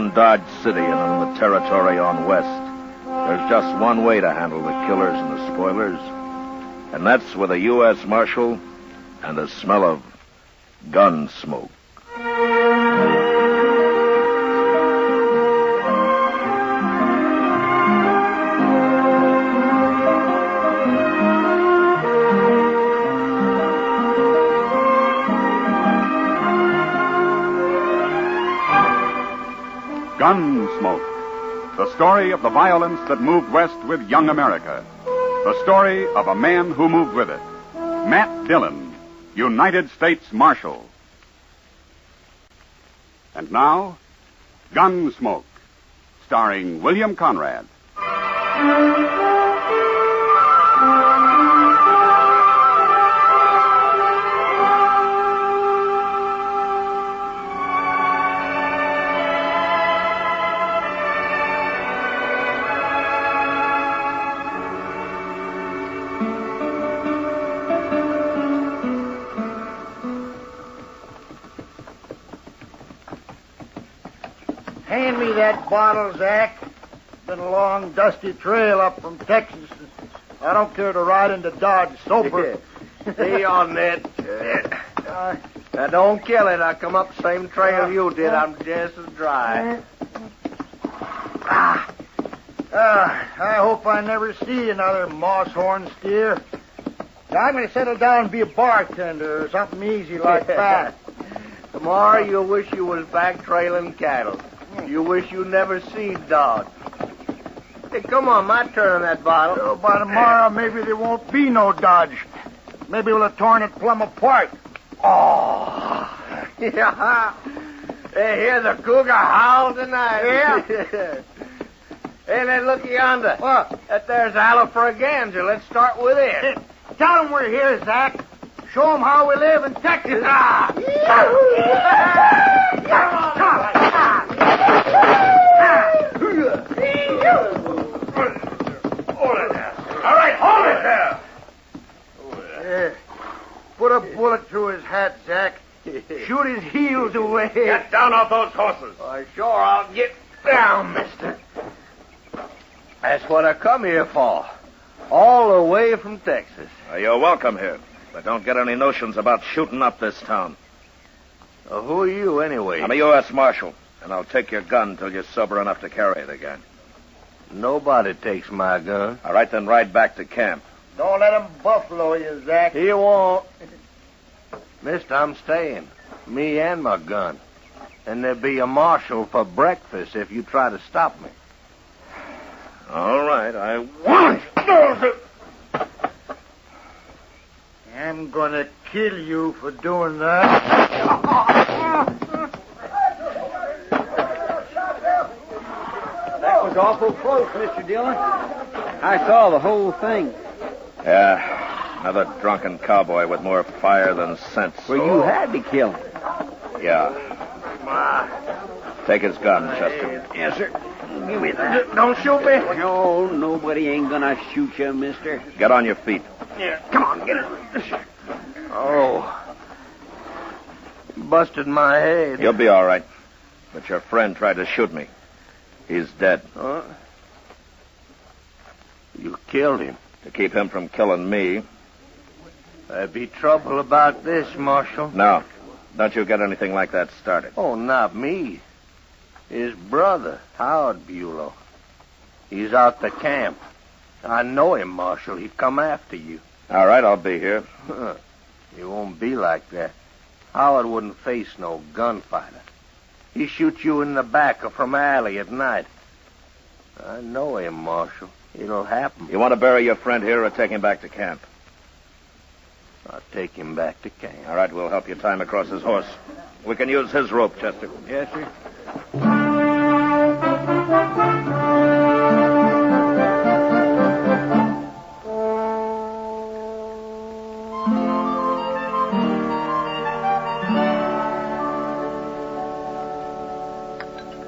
in Dodge City and in the territory on West, there's just one way to handle the killers and the spoilers, and that's with a U.S. Marshal and the smell of gun smoke. Gunsmoke, the story of the violence that moved west with young America. The story of a man who moved with it. Matt Dillon, United States Marshal. And now, Gunsmoke, starring William Conrad. Hand me that bottle, Zach. Been a long, dusty trail up from Texas. I don't care to ride into Dodge sober. Stay on that. Now, don't kill it. I come up the same trail you did. I'm just as dry. I hope I never see another moss-horn steer. I'm going to settle down and be a bartender or something easy like that. Tomorrow you'll wish you was back trailing cattle. You wish you never seen Dodge. Hey, come on, my turn on that bottle. So by tomorrow, maybe there won't be no Dodge. Maybe we'll have torn it plumb apart. Oh. Yeah. Hey, hear the cougar howl tonight. Yeah. Hey, then look yonder. What? That there's Alafragansett. Let's start with it. Hey, tell them we're here, Zach. Show them how we live in Texas. All right, hold it there. Put a bullet through his hat, Zach. Shoot his heels away. Get down off those horses. Sure, I'll get down, mister. That's what I come here for. All the way from Texas. You're welcome here, but don't get any notions about shooting up this town. Who are you, anyway? I'm a U.S. Marshal, and I'll take your gun till you're sober enough to carry it again. Nobody takes my gun. All right, then ride back to camp. Don't let him buffalo you, Zach. He won't. Mister, I'm staying. Me and my gun. And there'll be a marshal for breakfast if you try to stop me. All right, I won't. I'm gonna kill you for doing that. That was awful close, Mr. Dillon. I saw the whole thing. Yeah, another drunken cowboy with more fire than sense. Well, you had to kill him. Yeah. Take his gun, Chester. Yes, sir. Give me that. Don't shoot me. No, nobody ain't gonna shoot you, mister. Get on your feet. Yeah, come on, get it. Oh. Busted my head. You'll be all right. But your friend tried to shoot me. He's dead. Huh? You killed him. To keep him from killing me. There'd be trouble about this, Marshal. No. Don't you get anything like that started. Oh, not me. His brother, Howard Bulow. He's out the camp. I know him, Marshal. He'd come after you. All right, I'll be here. It won't be like that. Howard wouldn't face no gunfighter. He shoot you in the back or from alley at night. I know him, Marshal. It'll happen. You want to bury your friend here or take him back to camp? I'll take him back to camp. All right, we'll help you tie him across his horse. We can use his rope, Chester. Yes, sir.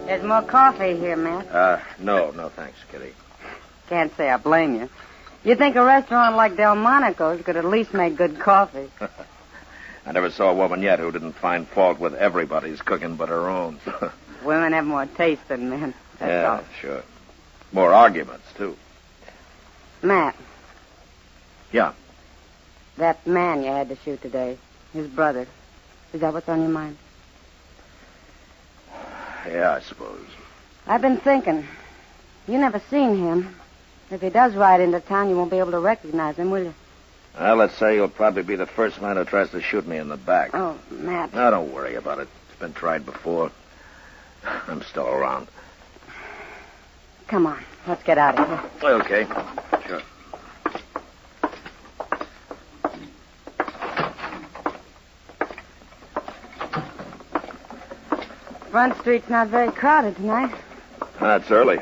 There's more coffee here, Matt. No, thanks, Kitty. Can't say I blame you. You'd think a restaurant like Delmonico's could at least make good coffee. I never saw a woman yet who didn't find fault with everybody's cooking but her own. women have more taste than men. That's all. Sure. More arguments, too. Matt. Yeah. That man you had to shoot today, his brother. Is that what's on your mind? Yeah, I suppose. I've been thinking. You never seen him. If he does ride into town, you won't be able to recognize him, will you? Well, let's say you'll probably be the first man who tries to shoot me in the back. Oh, Matt. Now, don't worry about it. It's been tried before. I'm still around. Come on. Let's get out of here. Okay. Sure. Front Street's not very crowded tonight. It's early.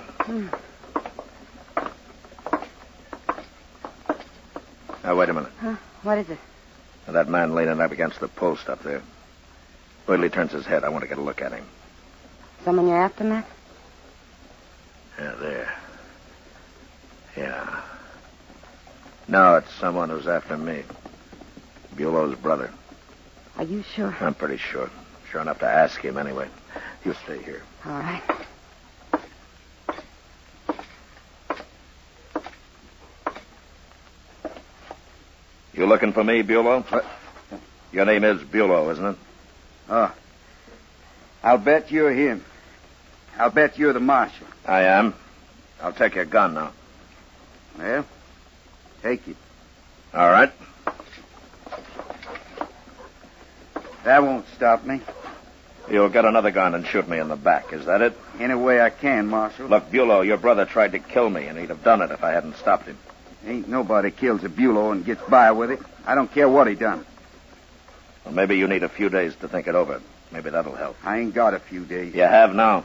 Now, wait a minute. Huh? What is it? That man leaning up against the post up there. Wait till he turns his head. I want to get a look at him. Someone you're after, Matt? Yeah, there. Yeah. No, it's someone who's after me. Bulow's brother. Are you sure? I'm pretty sure. Sure enough to ask him anyway. You stay here. All right. You looking for me, Bulow? What? Your name is Bulow, isn't it? Oh. I'll bet you're him. I'll bet you're the marshal. I am. I'll take your gun now. Well, take it. All right. That won't stop me. You'll get another gun and shoot me in the back. Is that it? Any way I can, Marshal. Look, Bulow, your brother tried to kill me, and he'd have done it if I hadn't stopped him. Ain't nobody kills a Bulow and gets by with it. I don't care what he done. Well, maybe you need a few days to think it over. Maybe that'll help. I ain't got a few days. You have now.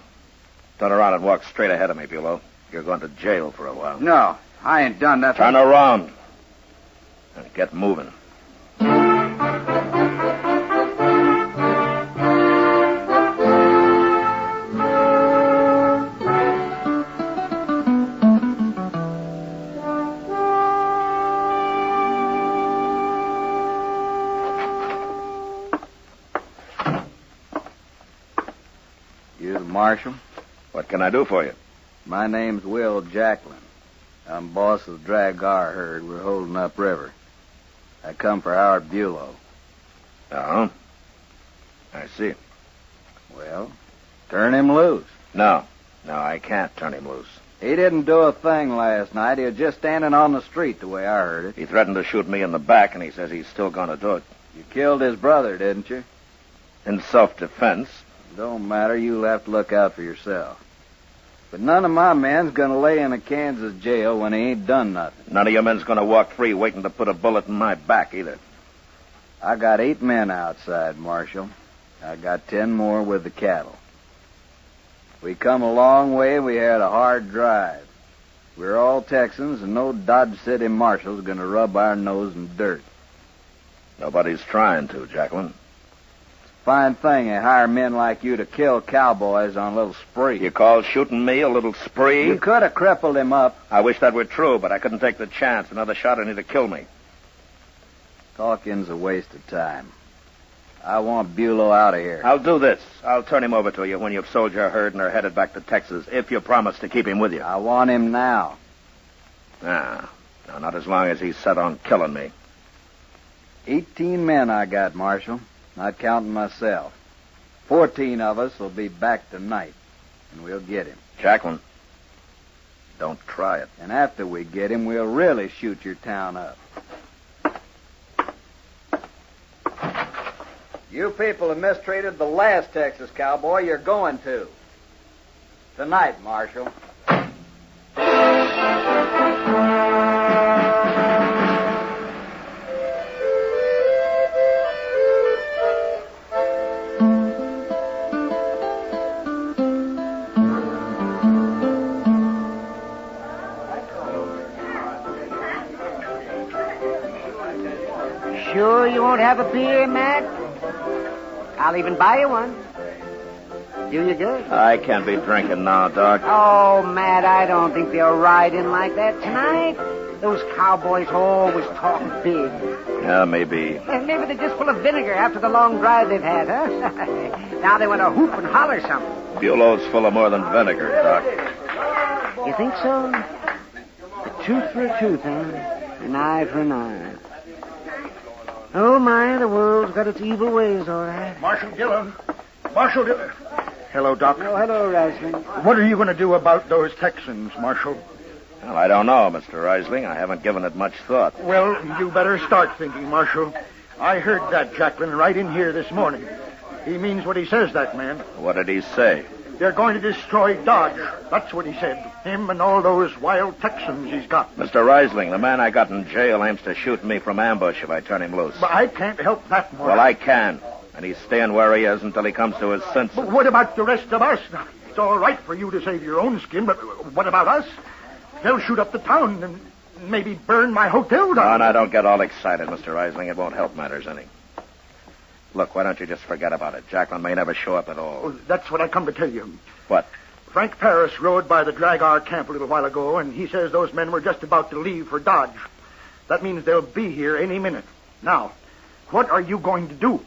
Turn around and walk straight ahead of me, Bulow. You're going to jail for a while. No, I ain't done nothing. Turn around and get moving. You the marshal? What can I do for you? My name's Will Jacklin. I'm boss of the Dragar herd we're holding upriver. I come for Howard Bulow. Oh? I see. Well, turn him loose. No, I can't turn him loose. He didn't do a thing last night. He was just standing on the street the way I heard it. He threatened to shoot me in the back, and he says he's still going to do it. You killed his brother, didn't you? In self-defense. Don't matter. You'll have to look out for yourself. But none of my men's gonna lay in a Kansas jail when he ain't done nothing. None of your men's going to walk free waiting to put a bullet in my back, either. I got 8 men outside, Marshal. I got 10 more with the cattle. We come a long way. We had a hard drive. We're all Texans, and no Dodge City marshal's gonna rub our nose in dirt. Nobody's trying to, Jacqueline. Fine thing they hire men like you to kill cowboys on a little spree. You call shooting me a little spree? You could have crippled him up. I wish that were true, but I couldn't take the chance. Another shot and he'd kill me. Talking's a waste of time. I want Bulow out of here. I'll do this. I'll turn him over to you when you've sold your herd and are headed back to Texas, if you promise to keep him with you. I want him now. No, not as long as he's set on killing me. 18 men I got, Marshal. Not counting myself. 14 of us will be back tonight, and we'll get him. Jacqueline, don't try it. And after we get him, we'll really shoot your town up. You people have mistreated the last Texas cowboy. You're going to. Tonight, Marshal. Sure you won't have a beer, Matt? I'll even buy you one. Do you good? I can't be drinking now, Doc. Oh, Matt, I don't think they'll ride in like that tonight. Those cowboys always talk big. Yeah, maybe. Maybe they're just full of vinegar after the long drive they've had, huh? Now they want to hoop and holler something. Bulow's full of more than vinegar, Doc. You think so? A tooth for a tooth, huh? An eye for an eye. Oh, my, the world's got its evil ways, all right. Marshal Dillon. Marshal Dillon. Hello, Doc. Oh, hello, Rising. What are you going to do about those Texans, Marshal? Well, I don't know, Mr. Reisling. I haven't given it much thought. Well, you better start thinking, Marshal. I heard that Jacklin right in here this morning. He means what he says, that man. What did he say? They're going to destroy Dodge. That's what he said. Him and all those wild Texans he's got. Mr. Reisling, the man I got in jail aims to shoot me from ambush if I turn him loose. But I can't help that, Marshal. Well, I can. And he's staying where he is until he comes to his senses. But what about the rest of us? It's all right for you to save your own skin, but what about us? They'll shoot up the town and maybe burn my hotel down. No, don't get all excited, Mr. Reisling. It won't help matters any. Look, why don't you just forget about it? Jacklin may never show up at all. Oh, that's what I come to tell you. What? Frank Paris rode by the Drag-R camp a little while ago, and he says those men were just about to leave for Dodge. That means they'll be here any minute. Now, what are you going to do?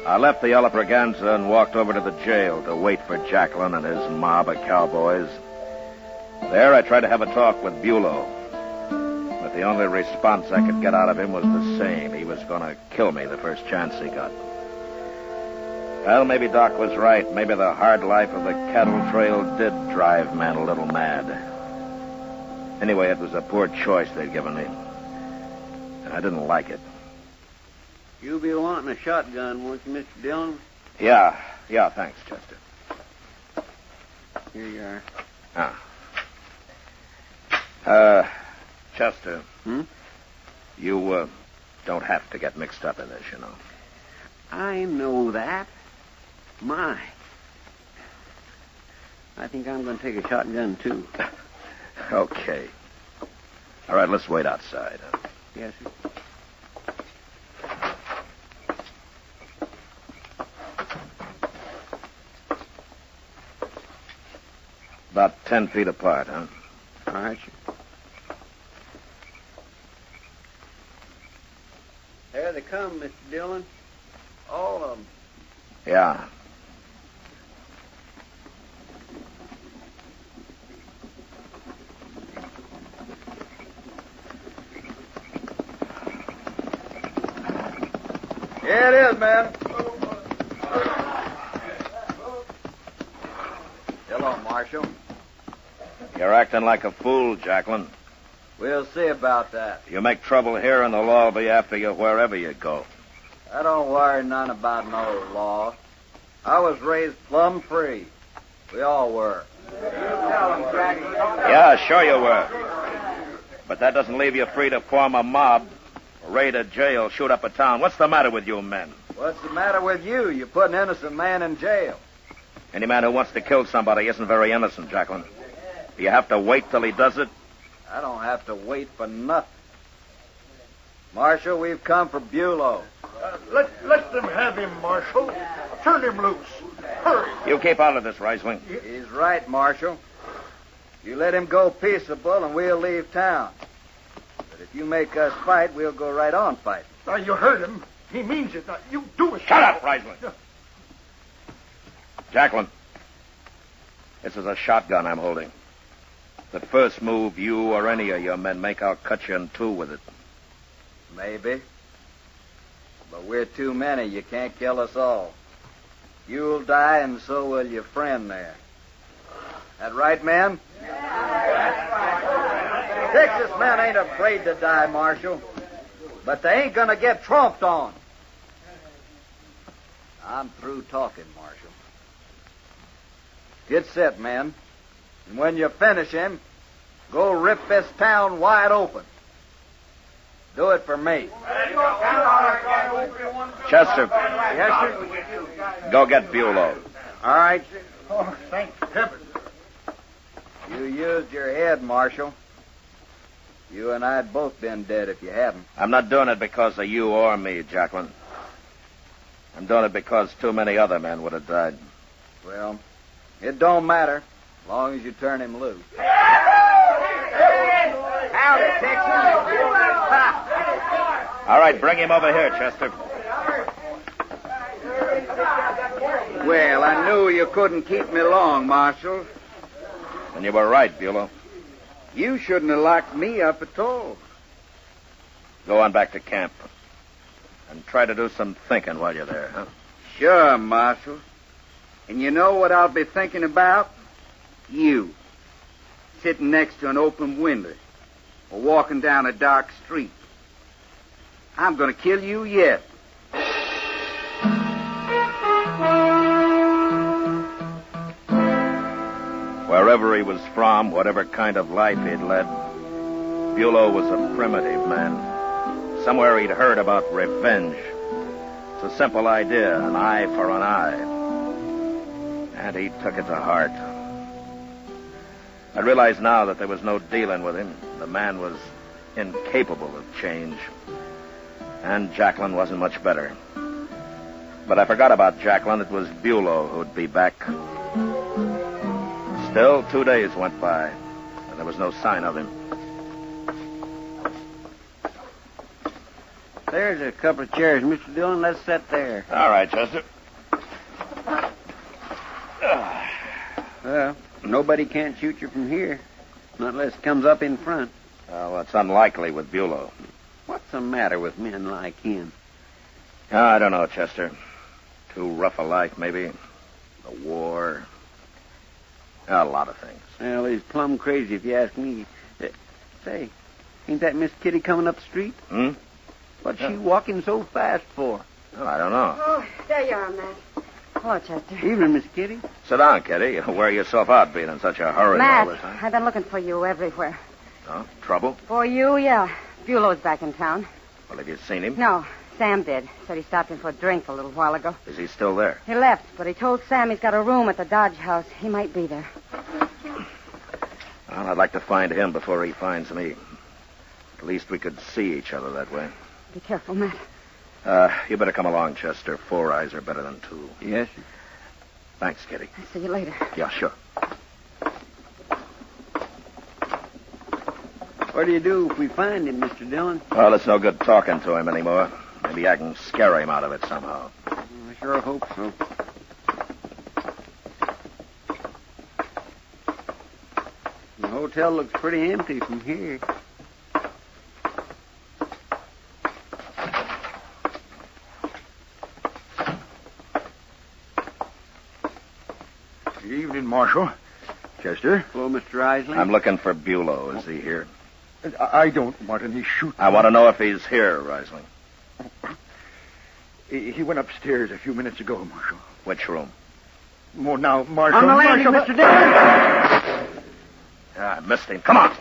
I left the Yellow Braganza and walked over to the jail to wait for Jacklin and his mob of cowboys. There, I tried to have a talk with Bulow. But the only response I could get out of him was the same. He was going to kill me the first chance he got. Well, maybe Doc was right. Maybe the hard life of the cattle trail did drive men a little mad. Anyway, it was a poor choice they'd given me. And I didn't like it. You'll be wanting a shotgun, won't you, Mr. Dillon? Yeah, thanks, Chester. Here you are. Chester. Hmm? You, don't have to get mixed up in this, you know. I know that. My. I think I'm going to take a shotgun, too. Okay. All right, let's wait outside. Yes, sir. About 10 feet apart, huh? All right, sir. There they come, Mr. Dillon. All of them. Yeah. Here it is, man. Hello, Marshal. You're acting like a fool, Jacklin. We'll see about that. You make trouble here, and the law will be after you wherever you go. I don't worry none about no law. I was raised plumb free. We all were. Yeah, sure you were. But that doesn't leave you free to form a mob, raid a jail, shoot up a town. What's the matter with you men? What's the matter with you? You put an innocent man in jail. Any man who wants to kill somebody isn't very innocent, Jacklin. Do you have to wait till he does it? I don't have to wait for nothing. Marshal, we've come for Bulow. Let them have him, Marshal. Turn him loose. Hurry. You keep out of this, Reisling. He's right, Marshal. You let him go peaceable and we'll leave town. But if you make us fight, we'll go right on fighting. Now, you heard him. He means it. Now, you do it. Shut up, Reisling. Jacklin, this is a shotgun I'm holding. The first move you or any of your men make, I'll cut you in two with it. Maybe. But we're too many. You can't kill us all. You'll die, and so will your friend there. That right, men? Texas men ain't afraid to die, Marshal. But they ain't gonna get tromped on. I'm through talking, Marshal. Get set, men. And when you finish him, go rip this town wide open. Do it for me. Chester, Yes, sir. go get Bulow. All right. Oh, thank heaven. You used your head, Marshal. You and I'd both been dead if you hadn't. I'm not doing it because of you or me, Jacqueline. I'm doing it because too many other men would have died. Well, it don't matter, as long as you turn him loose. Howdy, Texas. All right, bring him over here, Chester. Well, I knew you couldn't keep me long, Marshal. And you were right, Bulow. You shouldn't have locked me up at all. Go on back to camp. And try to do some thinking while you're there, huh? Sure, Marshal. And you know what I'll be thinking about? You. Sitting next to an open window. Or walking down a dark street. I'm going to kill you yet. Wherever he was from, whatever kind of life he'd led, Bulow was a primitive man. Somewhere he'd heard about revenge. It's a simple idea, an eye for an eye. And he took it to heart. I realize now that there was no dealing with him. The man was incapable of change. And Jacqueline wasn't much better. But I forgot about Jacqueline. It was Bulow who'd be back. Still, 2 days went by, and there was no sign of him. There's a couple of chairs, Mr. Dillon. Let's sit there. All right, Chester. Well, nobody can't shoot you from here. Not unless it comes up in front. Well, it's unlikely with Bulow. What's the matter with men like him? I don't know, Chester. Too rough a life, maybe. The war. A lot of things. Well, he's plumb crazy if you ask me. Say, ain't that Miss Kitty coming up the street? Hmm? What's she walking so fast for? Well, I don't know. Oh, there you are, Matt. Hello, Chester. Evening, Miss Kitty. Sit down, Kitty. You wear yourself out being in such a hurry Matt, all the time. I've been looking for you everywhere. Oh, trouble? For you, yeah. Bulow's back in town. Well, have you seen him? No, Sam did. Said he stopped in for a drink a little while ago. Is he still there? He left, but he told Sam he's got a room at the Dodge House. He might be there. Well, I'd like to find him before he finds me. At least we could see each other that way. Be careful, Matt. You better come along, Chester. 4 eyes are better than 2. Yes, sir. Thanks, Kitty. I'll see you later. Yeah, sure. What do you do if we find him, Mr. Dillon? Well, it's no good talking to him anymore. Maybe I can scare him out of it somehow. I sure hope so. The hotel looks pretty empty from here. Good evening, Marshal. Chester? Hello, Mr. Isley. I'm looking for Bulow. Is he here? I don't want any shooting. I want to know if he's here, Risling. He went upstairs a few minutes ago, Marshal. Which room? Well, now, Marshal... On the landing, Marshal, Mr. Dillon. I missed him. Come on.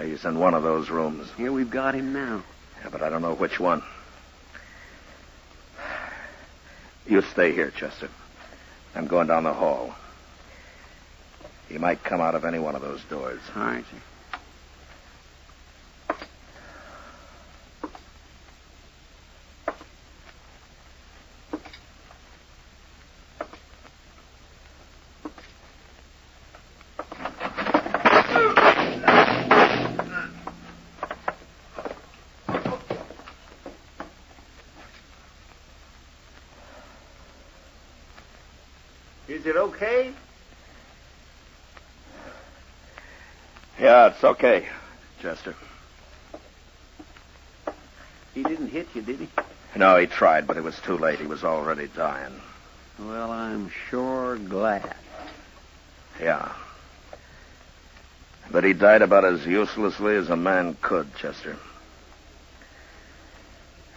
He's in one of those rooms. Here we've got him now. Yeah, but I don't know which one. You stay here, Chester. I'm going down the hall. He might come out of any one of those doors. All right, sir. Is it okay? Yeah, it's okay, Chester. He didn't hit you, did he? No, he tried, but it was too late. He was already dying. Well, I'm sure glad. Yeah. But he died about as uselessly as a man could, Chester.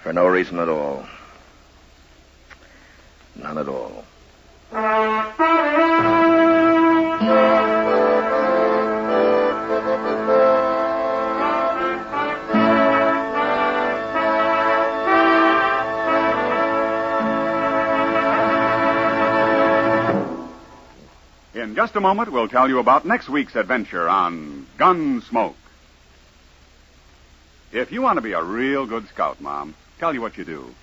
For no reason at all. None at all. In just a moment, we'll tell you about next week's adventure on Gunsmoke. If you want to be a real good scout, Mom, tell you what you do.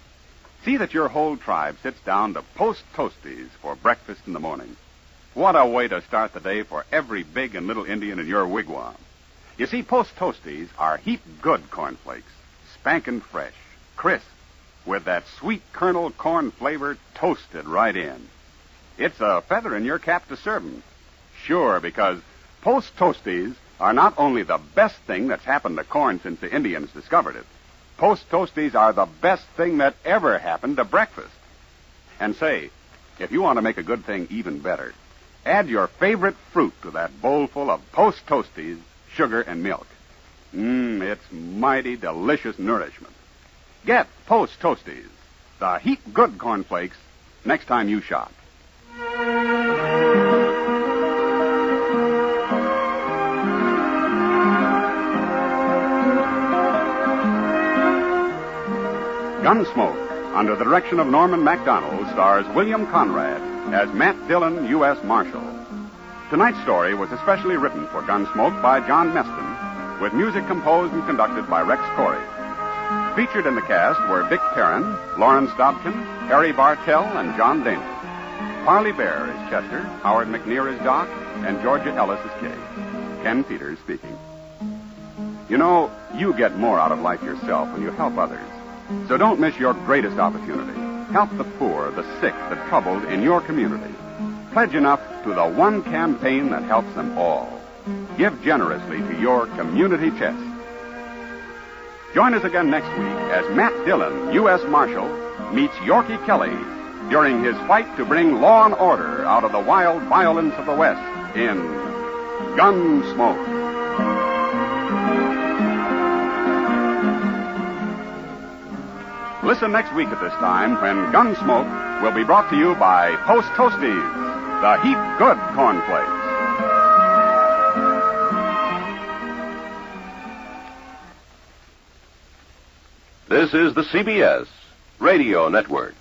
See that your whole tribe sits down to Post Toasties for breakfast in the morning. What a way to start the day for every big and little Indian in your wigwam. You see, Post Toasties are heap good cornflakes, spankin' fresh, crisp, with that sweet kernel corn flavor toasted right in. It's a feather in your cap to serve 'em. Sure, because Post Toasties are not only the best thing that's happened to corn since the Indians discovered it. Post Toasties are the best thing that ever happened to breakfast. And say, if you want to make a good thing even better, add your favorite fruit to that bowl full of Post Toasties, sugar, and milk. It's mighty delicious nourishment. Get Post Toasties, the heap good cornflakes, next time you shop. Gunsmoke, under the direction of Norman MacDonald, stars William Conrad as Matt Dillon, U.S. Marshal. Tonight's story was especially written for Gunsmoke by John Meston, with music composed and conducted by Rex Corey. Featured in the cast were Vic Perrin, Lawrence Dobkin, Harry Bartell, and John Dana. Parley Bear is Chester, Howard McNear is Doc, and Georgia Ellis is Kay. Ken Peters speaking. You know, you get more out of life yourself when you help others. So don't miss your greatest opportunity. Help the poor, the sick, the troubled in your community. Pledge enough to the one campaign that helps them all. Give generously to your community chest. Join us again next week as Matt Dillon, U.S. Marshal, meets Yorkie Kelly during his fight to bring law and order out of the wild violence of the West in Gunsmoke. Listen next week at this time when Gunsmoke will be brought to you by Post Toasties, the heap good cornflakes. This is the CBS Radio Network.